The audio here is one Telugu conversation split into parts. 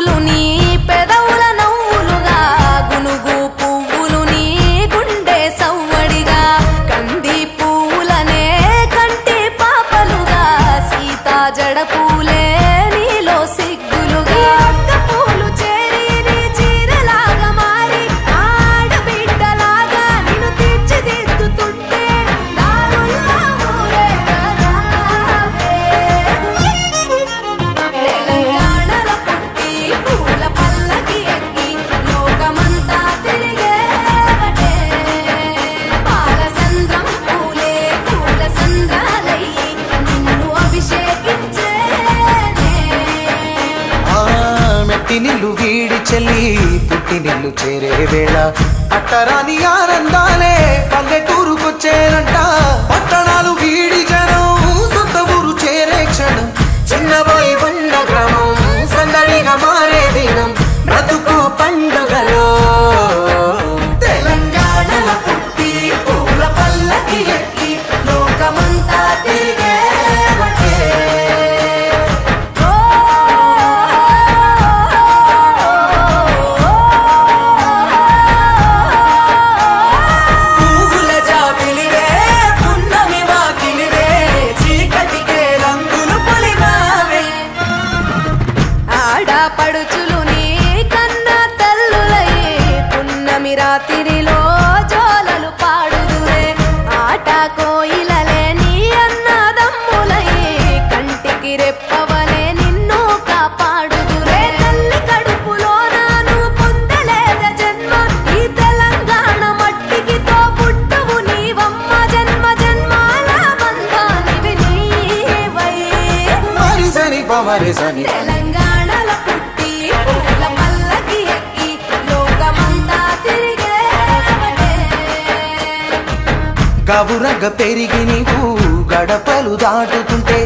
పువ్వులు నీ పెదవుల నవ్వులుగా గునుగు పువ్వులు నీ గుండె సవ్వడిగా కంది పువ్వులనే కంటి పాపలుగా సీతా జడ పూలే నీలో సిగ్గులుగా అక్క పూలు చేరి నీ చీరలాగా మారి ఆడబిడ్డలాగా నిన్ను తీర్చిదిద్దుతుంటే దారుల్లా ఊరేగరావే. తెలంగాణలో పుట్టి పూల పల్లకి ఎక్కి లోకమంతా తిరిగేవటే పాలసంద్రం పూలే పూల సంద్రాలయ్యి నిన్ను అభిషేకించేనే. మెట్టి నిల్లు వీడి చెల్లి పుట్టి నిల్లు చేరే వేళ అట్టరాని ఆనందాలే పల్లెటూరుకొచ్చేనంట పట్టణాలు వీడి జనం సొంత ఊరు చేరే క్షణం చిన్నబోయి బండ గ్రామం సందడిగా మారే దినం బ్రతుకు పండుగలో తెలంగాణలో పుట్టి పూల పల్లకి ఎక్కి లోకమంతా తిరిగేవటే. పువ్వుల జాబిలివే పున్నమి వాకిలివే చీకటికే రంగులు పొలిమావే ఆడపడుచులు నీ కన్న తల్లులయ్యే పున్నమి రాత్రిలో జోలలు పాడుదురే ఆట కోయిలలే నీ అన్నదమ్ములయ్యే కంటికి రెప్పవలే నిన్ను కాపాడుదురే తల్లి కడుపులో నువ్వు పొందలేద జన్మ ఈ తెలంగాణ మట్టికి తో పుట్టువు నీవమ్మ జన్మ జన్మాల బంధానివి నీవై. మరిసని పమరిసని తెలంగాణలో పుట్టి పూల పల్లకి ఎక్కి లోకమంతా తిరిగేవటే గవురగ పెరిగి నీవు గడపలు దాటుతుంటే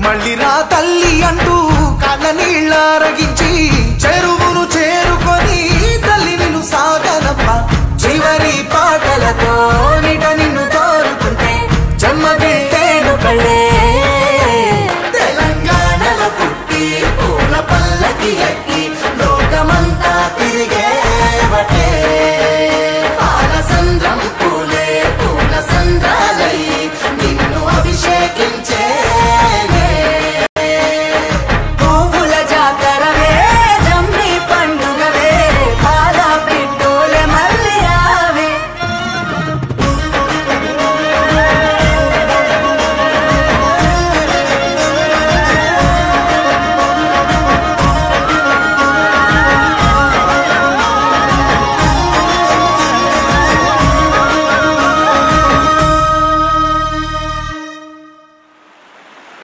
మళ్ళీ రా తల్లి అంటూ కళ్ళ నీళ్ళ రగించి చెరు